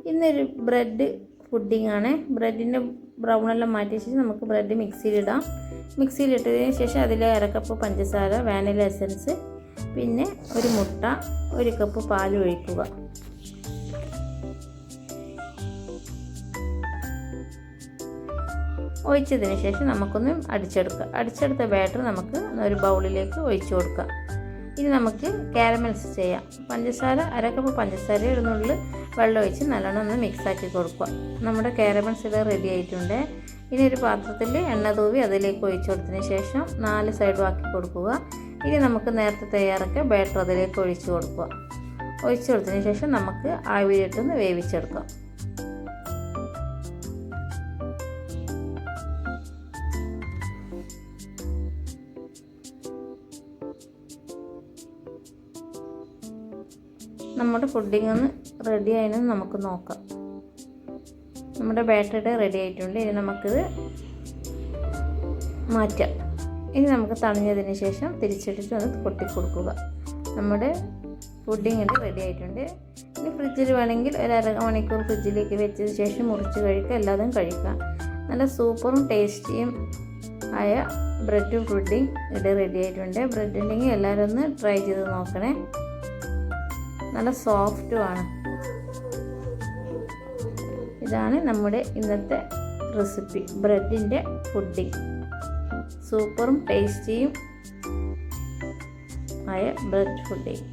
ഇന്നൊരു bread pudding ആണ്. ബ്രെഡിൻ്റെ ബ്രൗണെല്ലാം മാറ്റിയ ശേഷം നമുക്ക് ബ്രെഡ് മിക്സിയിലിടാം. മിക്സിയിലിട്ടതിന് ശേഷം അതിൽ 1/2 കപ്പ് പഞ്ചസാര, വാനില എസൻസ്, പിന്നെ ഒരു മുട്ട, 1 കപ്പ് പാൽ ഒഴിക്കുക. ഒഴിച്ചതിന് ശേഷം നമുക്കൊന്ന് അടിച്ചെടുക്കാം. അടിച്ചെടുത്ത ബാറ്റർ നമുക്ക് ഒരു ബൗളിലേക്ക് ഒഴിച്ചു കൊടുക്കാം. ഇനി നമുക്ക് കാരമൽസ് ചെയ്യാം. പഞ്ചസാര 1/2 കപ്പ് പഞ്ചസാര ഇടുന്നുള്ളിൽ വെള്ളം ഒഴിച്ച് നല്ലോണം ഒന്ന് മിക്സാക്കി കൊടുക്കുക. നമ്മുടെ കാരമൽസ് ഇത് റെഡി ആയിട്ടുണ്ട്. ഇനി ഒരു പാത്രത്തിൽ എണ്ണ തൂവി അതിലേക്ക് ഒഴിച്ചു കൊടുത്തതിന് ശേഷം 4 സൈഡും ആക്കി കൊടുക്കുക. ഇനി നമുക്ക് നേരത്തെ തയ്യാറാക്കിയ ബാറ്റർ അതിലേക്ക് ഒഴിച്ചു കൊടുക്കുക. ഒഴിച്ചു കൊടുത്തതിന് ശേഷം നമുക്ക് ആവിയിലിട്ടൊന്ന് വേവിച്ചെടുക്കാം. നമ്മുടെ പുഡിംഗ് ഒന്ന് റെഡി ആയെന്ന് നമുക്ക് നോക്കാം. നമ്മുടെ ബാറ്ററി റെഡി ആയിട്ടുണ്ട്. ഇനി നമുക്കിത് മാറ്റാം. ഇനി നമുക്ക് തണിഞ്ഞതിന് ശേഷം തിരിച്ചിട്ടിട്ട് ഒന്ന് കൊട്ടിക്കൊടുക്കുക. നമ്മുടെ പുഡിംഗ് റെഡി ആയിട്ടുണ്ട്. ഇനി ഫ്രിഡ്ജിൽ വേണമെങ്കിൽ ഒരു 1/2 മണിക്കൂർ ഫ്രിഡ്ജിലേക്ക് വെച്ചതിന് ശേഷം മുറിച്ച് കഴിക്കുക. എല്ലാതും കഴിക്കാം. നല്ല സൂപ്പറും ടേസ്റ്റിയും ആയ ബ്രെഡ് പുഡിംഗ് ഇവിടെ റെഡി ആയിട്ടുണ്ട്. ബ്രെഡ് ഉണ്ടെങ്കിൽ എല്ലാവരും ഒന്ന് ട്രൈ ചെയ്ത് നോക്കണേ. നല്ല സോഫ്റ്റുമാണ്. ഇതാണ് നമ്മുടെ ഇന്നത്തെ റെസിപ്പി, ബ്രെഡിൻ്റെ പുഡിംഗ്. സൂപ്പറും ടേസ്റ്റിയും ആയ ബ്രെഡ് പുഡിംഗ്.